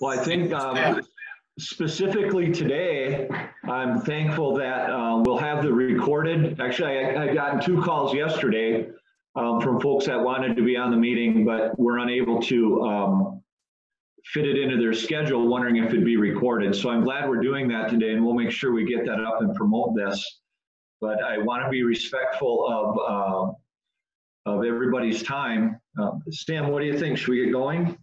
Well, I think specifically today, I'm thankful that we'll have the recorded. Actually, I gotten 2 calls yesterday from folks that wanted to be on the meeting, but were unable to fit it into their schedule, wondering if it'd be recorded. So I'm glad we're doing that today, and we'll make sure we get that up and promote this. But I want to be respectful of everybody's time. Stan, what do you think? Should we get going?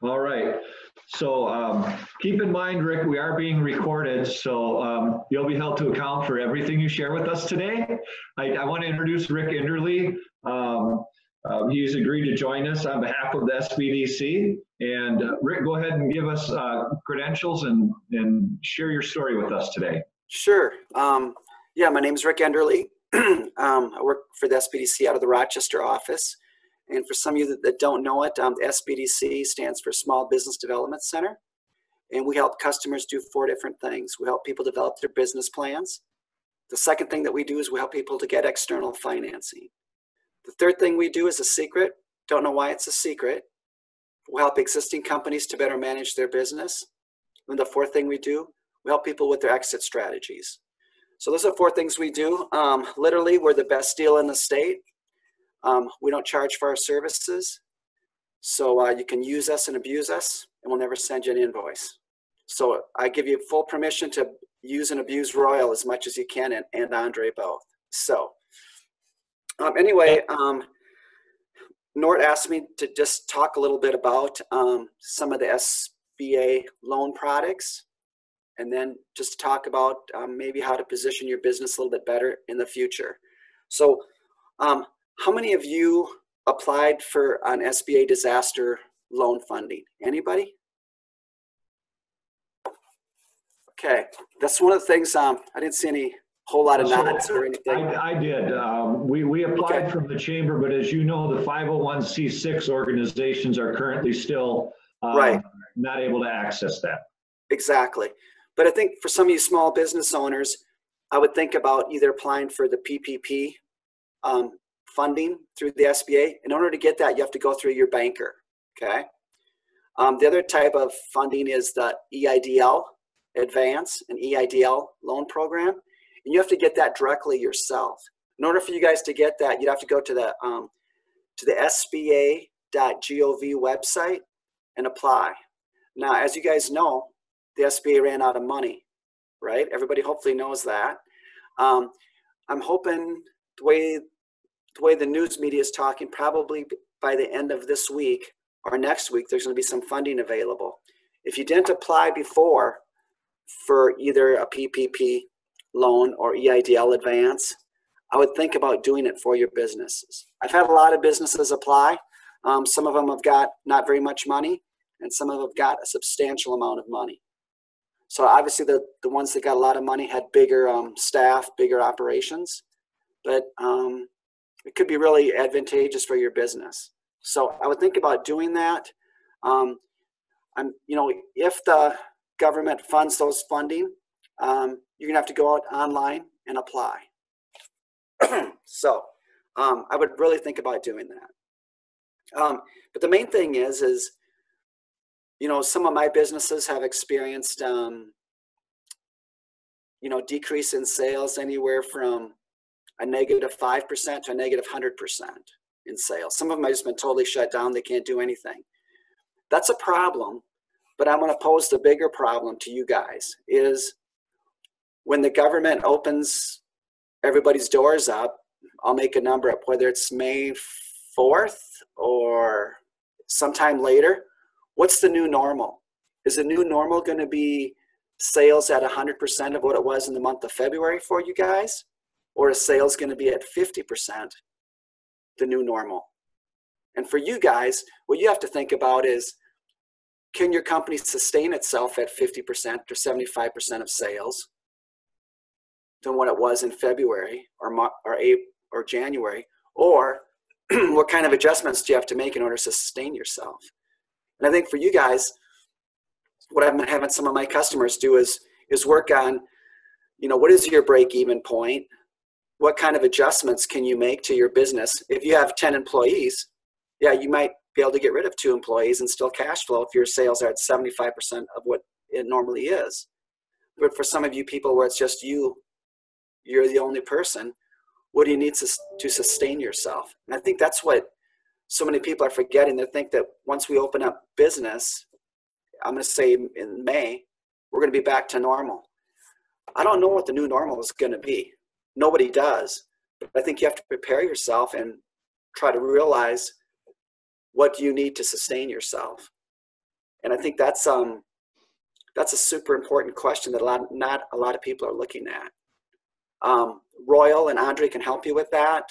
All right. So keep in mind, Rick, we are being recorded, so you'll be held to account for everything you share with us today. I want to introduce Rick Enderle. He's agreed to join us on behalf of the Sbdc. And Rick, go ahead and give us credentials and share your story with us today. Sure. Yeah, my name is Rick Enderle. I work for the Sbdc out of the Rochester office. And for some of you that don't know it, the Sbdc stands for Small Business Development Center. And we help customers do 4 different things. We help people develop their business plans. The second thing that we do is we help people to get external financing. The third thing we do is a secret. Don't know why it's a secret. We help existing companies to better manage their business. And the fourth thing we do, we help people with their exit strategies. So those are 4 things we do. Literally, we're the best deal in the state. We don't charge for our services. So you can use us and abuse us, and we'll never send you an invoice. So I give you full permission to use and abuse Royal as much as you can, and Andre both. So anyway, Nort asked me to just talk a little bit about some of the SBA loan products, and then just talk about maybe how to position your business a little bit better in the future. So how many of you applied for an SBA disaster loan funding? Anybody? Okay, that's one of the things, I didn't see any whole lot of nods or anything. I did. We applied from the chamber, but as you know, the 501c6 organizations are currently still not able to access that. Exactly. But I think for some of you small business owners, I would think about either applying for the PPP funding through the SBA. In order to get that, you have to go through your banker, okay? The other type of funding is the EIDL Advance and EIDL Loan Program. And you have to get that directly yourself. In order for you guys to get that, you'd have to go to the SBA.gov website and apply. Now, as you guys know, the SBA ran out of money, right? Everybody hopefully knows that. I'm hoping the way the news media is talking, probably by the end of this week or next week, there's going to be some funding available. If you didn't apply before for either a PPP loan or EIDL advance, I would think about doing it for your businesses. I've had a lot of businesses apply. Some of them have got not very much money, and some of them have got a substantial amount of money. So obviously the ones that got a lot of money had bigger staff, bigger operations, but it could be really advantageous for your business. So I would think about doing that. If the government funds those funding, you're gonna have to go out online and apply. So I would really think about doing that. But the main thing is some of my businesses have experienced, decrease in sales anywhere from a -5% to a -100% in sales. Some of them have just been totally shut down. They can't do anything. That's a problem, but I'm going to pose the bigger problem to you guys is when the government opens everybody's doors up, I'll make a number up, whether it's May 4th or sometime later, what's the new normal? Is the new normal going to be sales at 100% of what it was in the month of February for you guys? Or is sales going to be at 50%, the new normal? And for you guys, what you have to think about is, can your company sustain itself at 50% or 75% of sales than what it was in February or January? Or what kind of adjustments do you have to make in order to sustain yourself? And I think for you guys, what I've been having some of my customers do is work on, what is your break-even point? What kind of adjustments can you make to your business? If you have 10 employees, yeah, you might be able to get rid of 2 employees and still cash flow if your sales are at 75% of what it normally is. But for some of you people where it's just you're the only person, what do you need to sustain yourself? And I think that's what so many people are forgetting. They think that once we open up business, I'm going to say in May, we're going to be back to normal. I don't know what the new normal is going to be. Nobody does. But I think you have to prepare yourself and try to realize what you need to sustain yourself. And I think that's a super important question that not a lot of people are looking at. Royal and Andre can help you with that.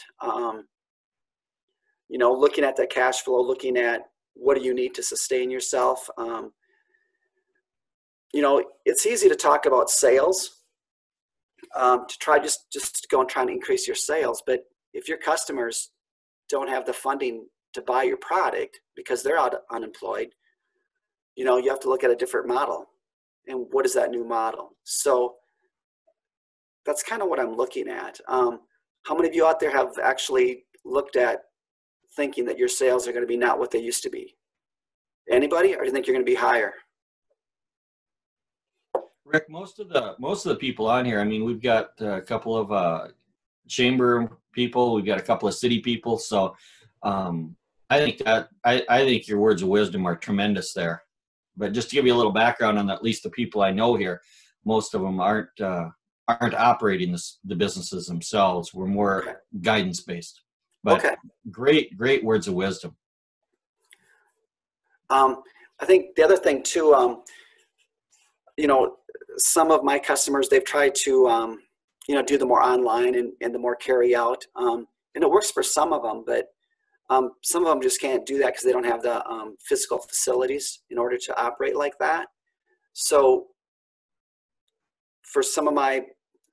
Looking at that cash flow, looking at what do you need to sustain yourself. It's easy to talk about sales, to try just to go and try and increase your sales. But if your customers don't have the funding to buy your product because they're unemployed, you have to look at a different model. And what is that new model? So that's kind of what I'm looking at. How many of you out there have actually looked at thinking that your sales are going to be not what they used to be? Anybody? Or do you think you're going to be higher? Rick, most of the people on here, I mean, we've got a couple of chamber people, we've got a couple of city people. So I think your words of wisdom are tremendous there. But just to give you a little background on at least the people I know here, most of them aren't operating the businesses themselves. We're more guidance based. But great words of wisdom. I think the other thing too, some of my customers, they've tried to, do the more online and the more carry out. And it works for some of them, but some of them just can't do that because they don't have the physical facilities in order to operate like that. So for some of my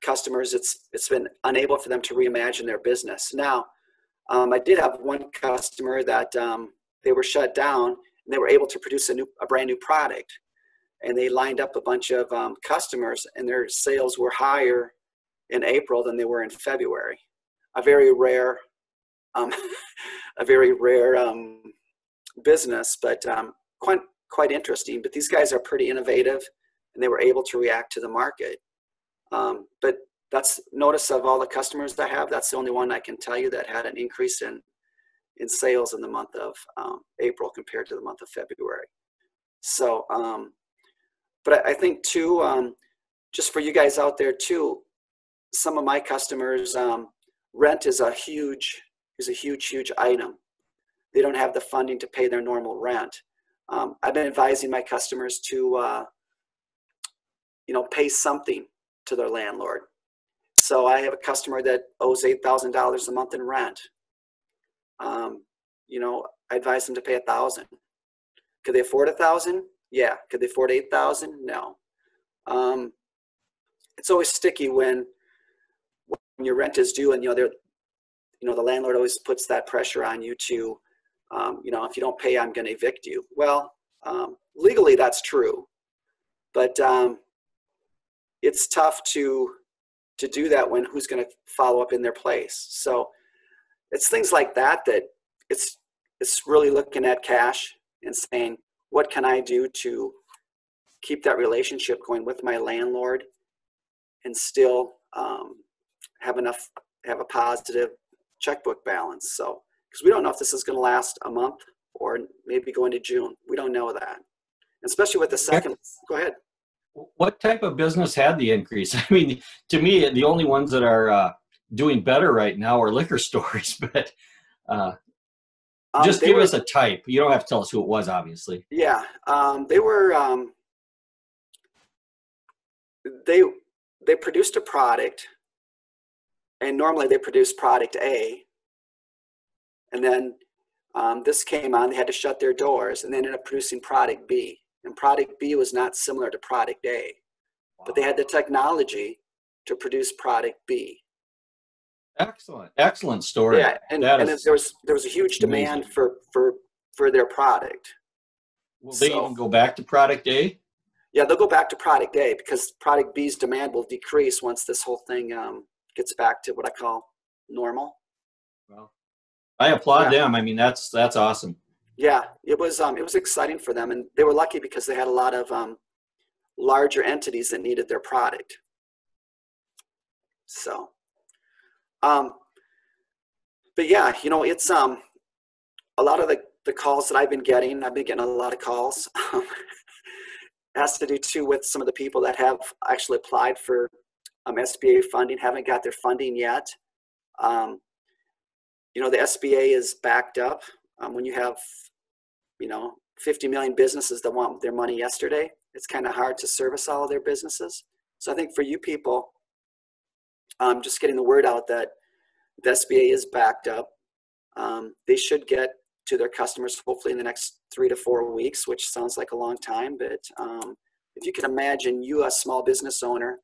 customers, it's been unable for them to reimagine their business. Now, I did have one customer that they were shut down and they were able to produce a brand new product. And they lined up a bunch of customers, and their sales were higher in April than they were in February. A very rare business, but quite interesting. But these guys are pretty innovative, and they were able to react to the market. But that's notice of all the customers I have, that's the only one I can tell you that had an increase in sales in the month of April compared to the month of February. So, but I think too, just for you guys out there too, some of my customers, rent is a huge item. They don't have the funding to pay their normal rent. I've been advising my customers to, pay something to their landlord. So I have a customer that owes $8,000 a month in rent. I advise them to pay $1,000. Could they afford $1,000? Yeah. Could they afford $8,000? No. It's always sticky when your rent is due, and the landlord always puts that pressure on you to, if you don't pay, I'm going to evict you. Well, legally that's true, but it's tough to do that when who's going to follow up in their place. So it's things like that it's really looking at cash and saying, what can I do to keep that relationship going with my landlord and still have a positive checkbook balance? So, because we don't know if this is going to last a month or maybe go into June. We don't know that. Especially with the second, go ahead. What type of business had the increase? I mean, to me, the only ones that are doing better right now are liquor stores, but just give us a type. You don't have to tell us who it was, obviously. Yeah, they were, they produced a product, and normally they produce product A, and then this came on, they had to shut their doors, and they ended up producing product B. And product B was not similar to product A, but they had the technology to produce product B. Excellent story. Yeah, and there was a huge demand for their product. Will they even go back to product A? Yeah, they'll go back to product A because product B's demand will decrease once this whole thing gets back to what I call normal. Well, I applaud them. I mean, that's awesome. Yeah, it was exciting for them, and they were lucky because they had a lot of larger entities that needed their product. So, but yeah, you know, it's a lot of the calls that I've been getting a lot of calls. Has to do too with some of the people that have actually applied for SBA funding, haven't got their funding yet. You know, the SBA is backed up. When you have, you know, 50 million businesses that want their money yesterday, it's kind of hard to service all of their businesses. So I think for you people, just getting the word out that the SBA is backed up. They should get to their customers hopefully in the next 3 to 4 weeks, which sounds like a long time. But if you can imagine, you a small business owner,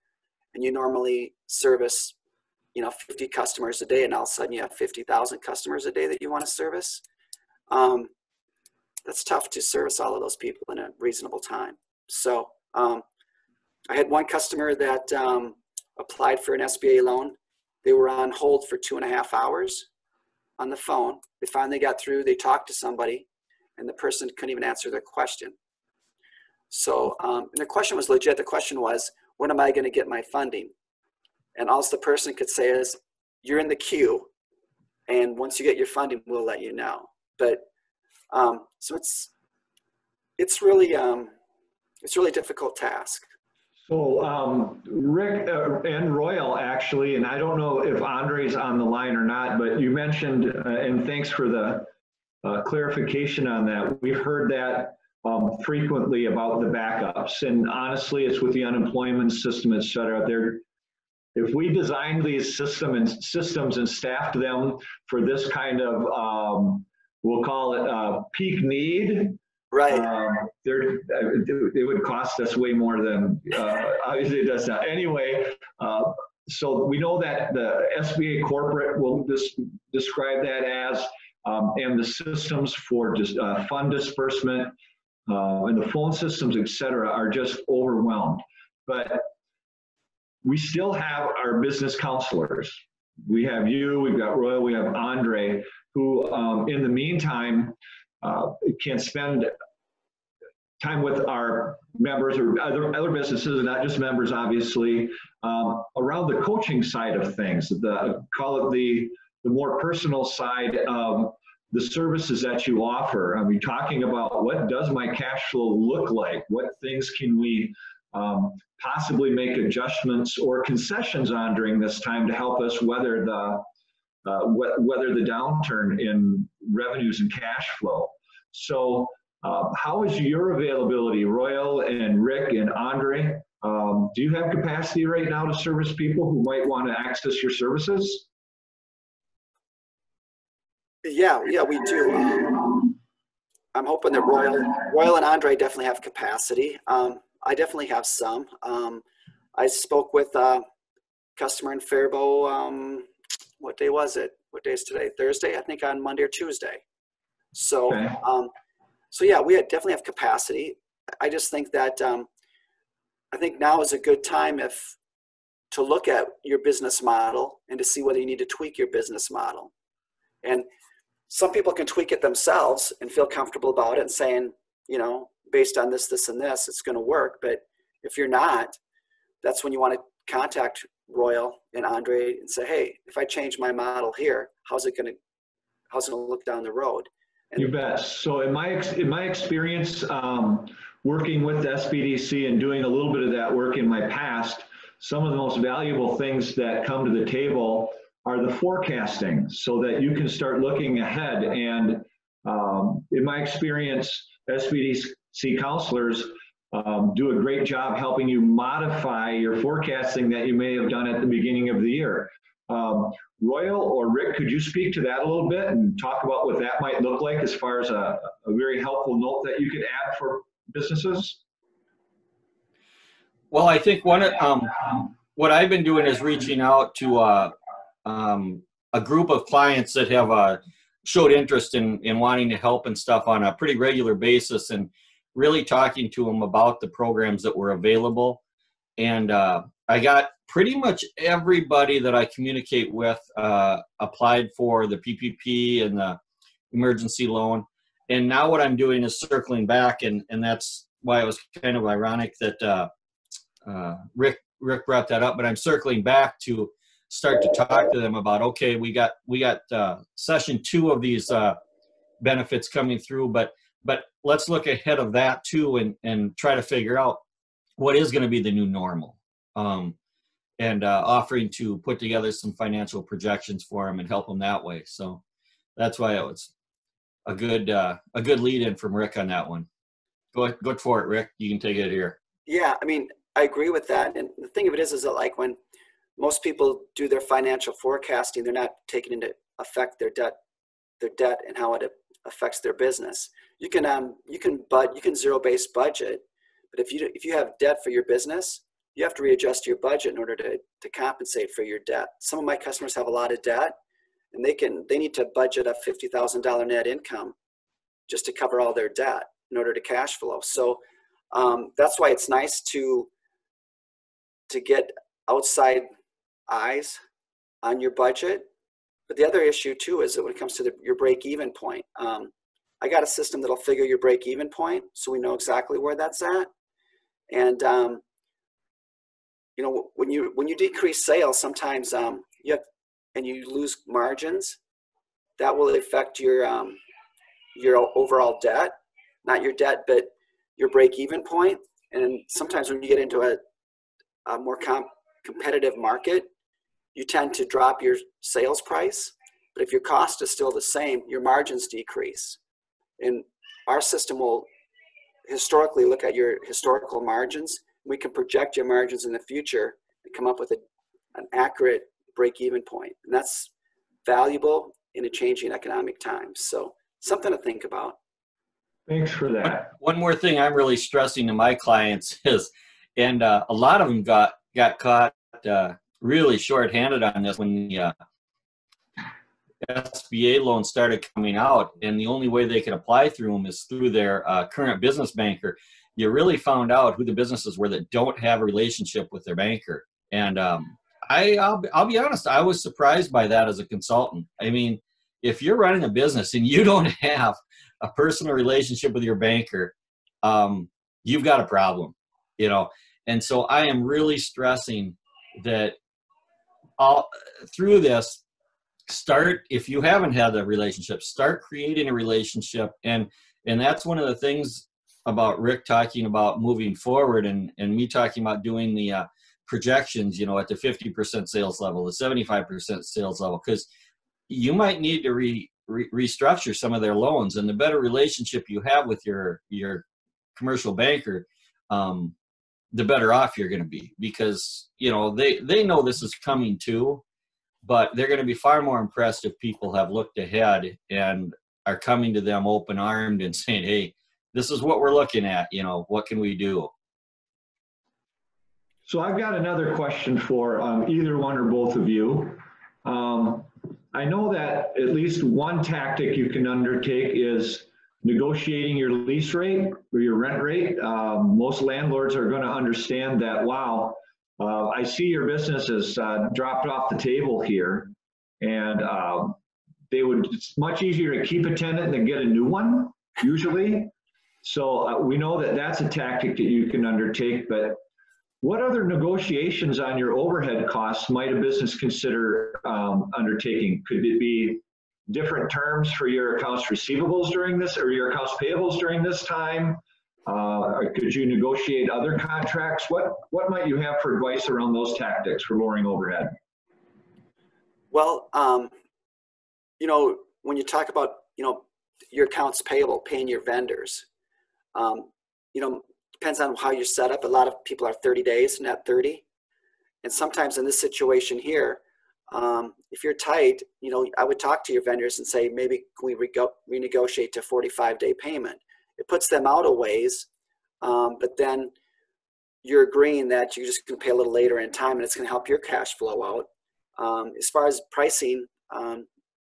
and you normally service, you know, 50 customers a day, and all of a sudden you have 50,000 customers a day that you want to service. That's tough to service all of those people in a reasonable time. So I had one customer that applied for an SBA loan. They were on hold for 2.5 hours on the phone. They finally got through. They talked to somebody, and the person couldn't even answer their question. So and their question was legit. The question was, when am I going to get my funding? And all the person could say is, you're in the queue, and once you get your funding, we'll let you know. But so it's really a difficult task. So Rick and Royal actually, and I don't know if Andre's on the line or not, but you mentioned, and thanks for the clarification on that. We've heard that frequently about the backups, and honestly, it's with the unemployment system, et cetera. If we designed these systems and staffed them for this kind of, we'll call it peak need, right? It would cost us way more than obviously it does now. Anyway, so we know that the SBA corporate will describe that as, and the systems for just fund disbursement and the phone systems, et cetera, are just overwhelmed. But we still have our business counselors. We have you, we've got Royal, we have Andre, who in the meantime can spend time with our members or other businesses, not just members, obviously, around the coaching side of things, call it the more personal side of the services that you offer. I mean, talking about what does my cash flow look like? What things can we possibly make adjustments or concessions on during this time to help us weather the downturn in revenues and cash flow? So how is your availability, Royal and Rick and Andre? Do you have capacity right now to service people who might want to access your services? Yeah, we do. I'm hoping that Royal and Andre definitely have capacity. I definitely have some. I spoke with a customer in Faribault. What day was it? What day is today? Thursday, I think, on Monday or Tuesday. So, okay. So yeah, we definitely have capacity. I just think that I think now is a good time to look at your business model and to see whether you need to tweak your business model. And some people can tweak it themselves and feel comfortable about it and saying, you know, based on this, this, and this, it's going to work. But if you're not, that's when you want to contact Royal and Andre and say, hey, if I change my model here, how's it going to look down the road? And you bet. So in my experience working with Sbdc and doing a little bit of that work in my past, some of the most valuable things that come to the table are the forecasting, so that you can start looking ahead. And in my experience, Sbdc counselors do a great job helping you modify your forecasting that you may have done at the beginning of the year. Royal or Rick, could you speak to that a little bit and talk about what that might look like as far as a very helpful note that you could add for businesses? Well, I think what I've been doing is reaching out to a group of clients that have showed interest in wanting to help and stuff on a pretty regular basis, and really talking to them about the programs that were available. And I got pretty much everybody that I communicate with applied for the PPP and the emergency loan. And now what I'm doing is circling back, and that's why it was kind of ironic that Rick brought that up. But I'm circling back to start to talk to them about, okay, we got session 2 of these benefits coming through, but let's look ahead of that too, and try to figure out what is going to be the new normal, and offering to put together some financial projections for them and help them that way. So that's why it was a good lead in from Rick on that one. Go for it, Rick. You can take it here. Yeah, I mean, I agree with that. And the thing of it is that like when most people do their financial forecasting, they're not taking into effect their debt and how it affects their business. You can zero-based budget, but if you have debt for your business, you have to readjust your budget in order to compensate for your debt. Some of my customers have a lot of debt, and they need to budget a $50,000 net income just to cover all their debt in order to cash flow. So that's why it's nice to get outside eyes on your budget. But the other issue too is that when it comes to your break-even point, I got a system that'll figure your break-even point, so we know exactly where that's at. And you know, when you decrease sales, sometimes you lose margins, that will affect your overall debt, not your debt, but your break-even point. And sometimes when you get into a more competitive market, you tend to drop your sales price, but if your cost is still the same, your margins decrease. And our system will historically look at your historical margins. We can project your margins in the future and come up with an accurate break-even point. And that's valuable in a changing economic times. So something to think about. Thanks for that. One more thing I'm really stressing to my clients is, and a lot of them got caught really short-handed on this when the SBA loans started coming out, and the only way they could apply through them is through their current business banker. You really found out who the businesses were that don't have a relationship with their banker. And I'll be honest, I was surprised by that as a consultant. I mean, if you're running a business and you don't have a personal relationship with your banker, you've got a problem, you know. And so I am really stressing that through this, if you haven't had a relationship, start creating a relationship. And that's one of the things about Rick talking about moving forward, and me talking about doing the projections, you know, at the 50% sales level, the 75% sales level, because you might need to restructure some of their loans. And the better relationship you have with your commercial banker, the better off you're going to be, because, you know, they know this is coming too, but they're going to be far more impressed if people have looked ahead and are coming to them open-armed and saying, hey, this is what we're looking at, you know, what can we do? So I've got another question for either one or both of you. I know that at least one tactic you can undertake is negotiating your lease rate or your rent rate. Most landlords are going to understand that, wow, I see your business has dropped off the table here, and it's much easier to keep a tenant than get a new one, usually. So we know that that's a tactic that you can undertake, but what other negotiations on your overhead costs might a business consider undertaking? Could it be different terms for your accounts receivables during this, or your accounts payables during this time? Or could you negotiate other contracts? What might you have for advice around those tactics for lowering overhead? Well, you know, when you talk about, you know, your accounts payable, paying your vendors, you know, depends on how you're set up. A lot of people are 30 days, not 30. And sometimes in this situation here, if you're tight, you know, I would talk to your vendors and say, maybe can we renegotiate to 45-day payment? It puts them out a ways, but then you're agreeing that you're just going to pay a little later in time, and it's going to help your cash flow out. As far as pricing,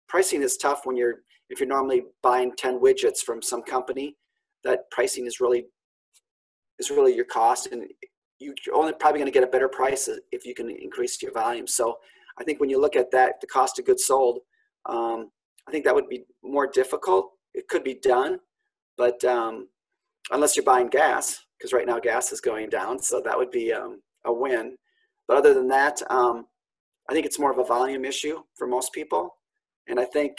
pricing is tough if you're normally buying 10 widgets from some company. That pricing is really your cost, and you're only probably going to get a better price if you can increase your volume. So I think when you look at that, the cost of goods sold, I think that would be more difficult. It could be done, but unless you're buying gas, because right now gas is going down, so that would be a win. But other than that, I think it's more of a volume issue for most people. And I think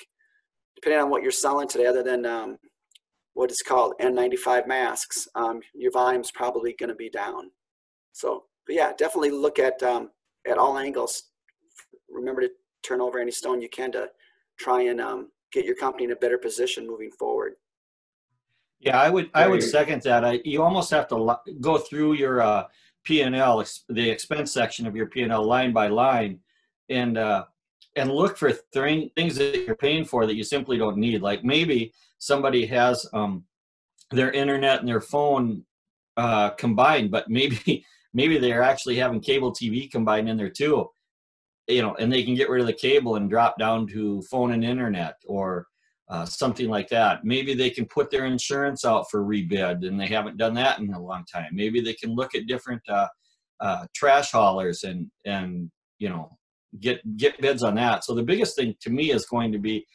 depending on what you're selling today, other than what is called N95 masks, your volume's probably going to be down. So, but yeah, definitely look at all angles. Remember to turn over any stone you can to try and get your company in a better position moving forward. Yeah, I would second that. You almost have to go through your P&L, the expense section of your P&L line by line, and look for things that you're paying for that you simply don't need. Like maybe somebody has their internet and their phone combined, but maybe they're actually having cable TV combined in there too. And they can get rid of the cable and drop down to phone and internet, or something like that. Maybe they can put their insurance out for rebid, and they haven't done that in a long time. Maybe they can look at different trash haulers and get bids on that. So the biggest thing to me is going to be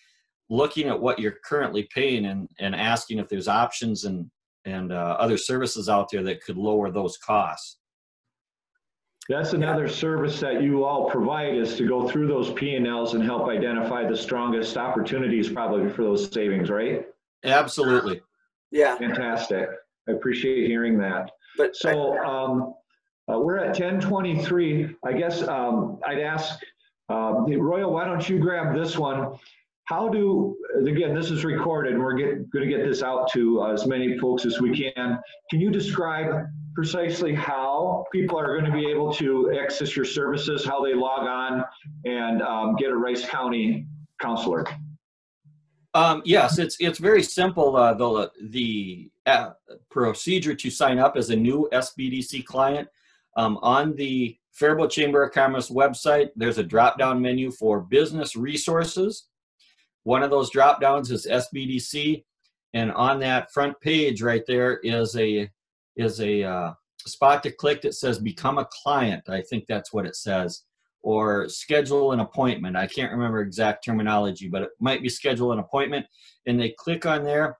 looking at what you're currently paying and asking if there's options and other services out there that could lower those costs. That's another service that you all provide, is to go through those P&Ls and help identify the strongest opportunities probably for those savings, right? Absolutely. Yeah. Fantastic. I appreciate hearing that. But so we're at 10:23. I guess I'd ask, Royal, why don't you grab this one? Again, this is recorded, and we're going to get this out to as many folks as we can. Can you describe precisely how people are going to be able to access your services, how they log on and get a Rice County counselor? Yes, it's very simple. The procedure to sign up as a new Sbdc client, on the Faribault Chamber of Commerce website, there's a drop-down menu for business resources. One of those drop-downs is Sbdc, and on that front page right there is a spot to click that says become a client. I think that's what it says, or schedule an appointment. I can't remember exact terminology, but it might be schedule an appointment. And they click on there,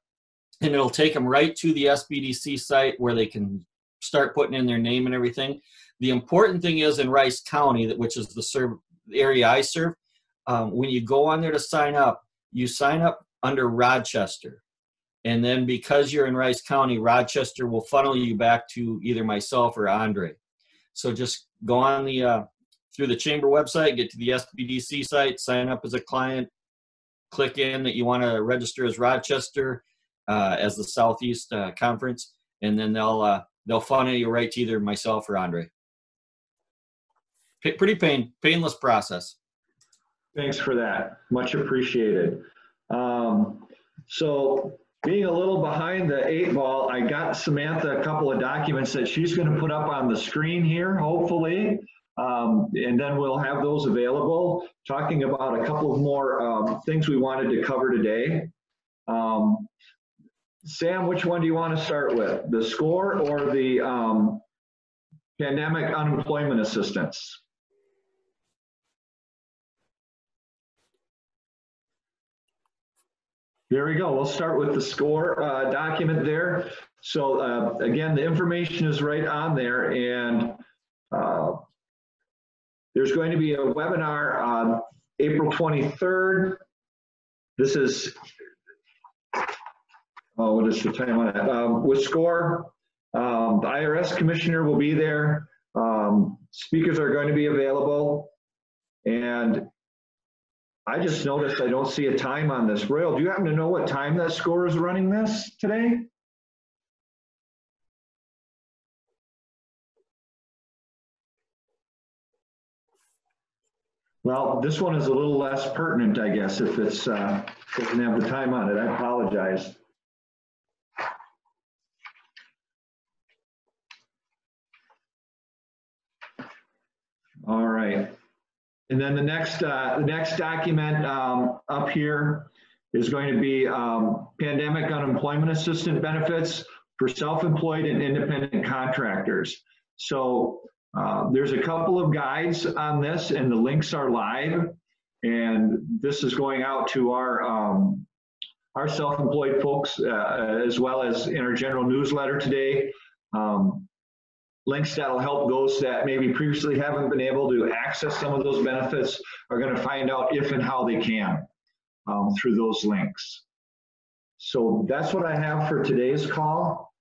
and it'll take them right to the Sbdc site where they can start putting in their name and everything. The important thing is in Rice County, which is the area I serve, when you go on there to sign up, you sign up under Rochester. And then because you're in Rice County, Rochester will funnel you back to either myself or Andre. So just go on through the chamber website, get to the Sbdc site, sign up as a client, click in that you want to register as Rochester, as the Southeast Conference, and then they'll funnel you right to either myself or Andre. Pretty painless process. Thanks for that. Much appreciated. So being a little behind the 8 ball, I got Samantha a couple of documents that she's going to put up on the screen here, hopefully. And then we'll have those available, talking about a couple of more things we wanted to cover today. Sam, which one do you want to start with? The SCORE or the pandemic unemployment assistance? There we go. We'll start with the SCORE document there. So again, the information is right on there, and there's going to be a webinar on April 23rd. This is, what is the time on it? With SCORE, the IRS commissioner will be there. Speakers are going to be available. And I just noticed I don't see a time on this. Royal, do you happen to know what time that SCORE is running this today? Well, this one is a little less pertinent, I guess, if it's doesn't have the time on it. I apologize. All right. And then the next document up here is going to be pandemic unemployment assistance benefits for self-employed and independent contractors. So there's a couple of guides on this, and the links are live. And this is going out to our our self-employed folks, as well as in our general newsletter today. Links that'll help those that maybe previously haven't been able to access some of those benefits are going to find out if and how they can through those links. So that's what I have for today's call.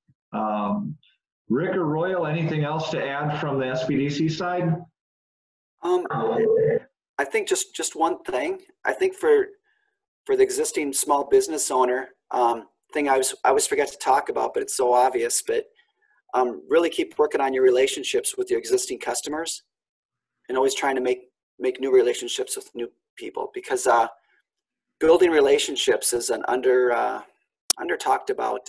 Rick or Royal, anything else to add from the SBDC side? I think just one thing. I think for the existing small business owner, thing I always forget to talk about, but it's so obvious, but really keep working on your relationships with your existing customers and always trying to make new relationships with new people, because building relationships is an under talked about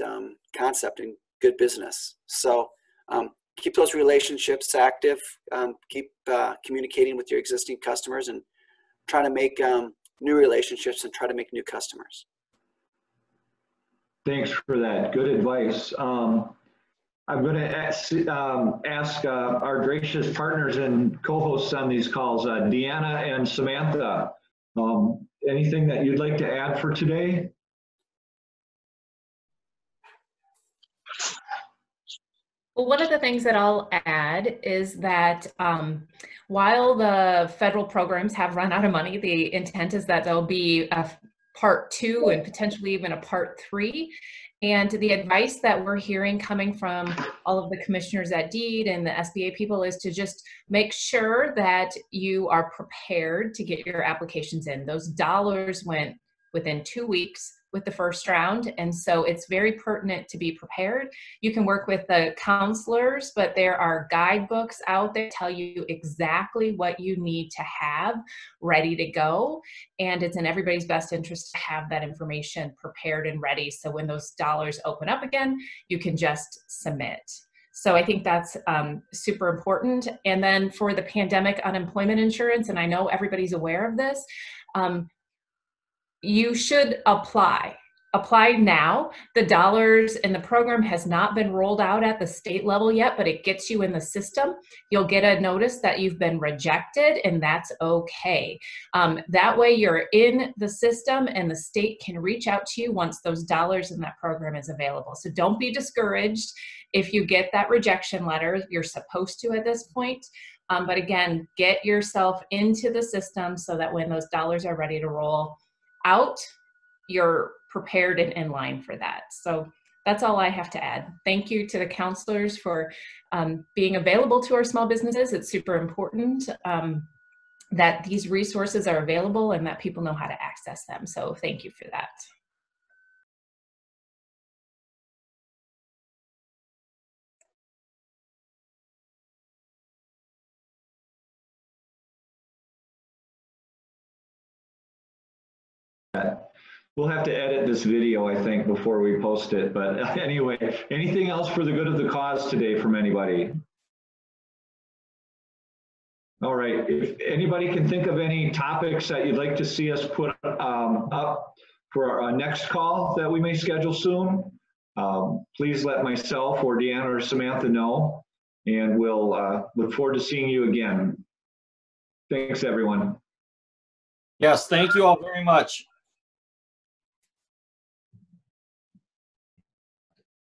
concept in good business. So keep those relationships active, keep communicating with your existing customers and try to make new relationships and try to make new customers. Thanks for that. Good advice. I'm going to ask our gracious partners and co-hosts on these calls, Deanna and Samantha, anything that you'd like to add for today? Well, one of the things that I'll add is that while the federal programs have run out of money, the intent is that there'll be a part 2 and potentially even a part 3. And the advice that we're hearing coming from all of the commissioners at DEED and the SBA people is to just make sure that you are prepared to get your applications in. Those dollars went within 2 weeks with the first round, and so it's very pertinent to be prepared. You can work with the counselors, but there are guidebooks out there that tell you exactly what you need to have ready to go, and it's in everybody's best interest to have that information prepared and ready, so when those dollars open up again, you can just submit. So I think that's super important. And then for the pandemic unemployment insurance, and I know everybody's aware of this, you should apply now. The dollars in the program has not been rolled out at the state level yet, but it gets you in the system. You'll get a notice that you've been rejected, and that's okay. That way you're in the system and the state can reach out to you once those dollars in that program is available. So don't be discouraged if you get that rejection letter. You're supposed to at this point. But again, get yourself into the system so that when those dollars are ready to roll out, you're prepared and in line for that. So that's all I have to add. Thank you to the counselors for being available to our small businesses. It's super important that these resources are available and that people know how to access them. So thank you for that. We'll have to edit this video, I think, before we post it. But anyway, anything else for the good of the cause today from anybody? All right, if anybody can think of any topics that you'd like to see us put up for our next call that we may schedule soon, please let myself or Deanna or Samantha know, and we'll look forward to seeing you again. Thanks, everyone. Yes, thank you all very much.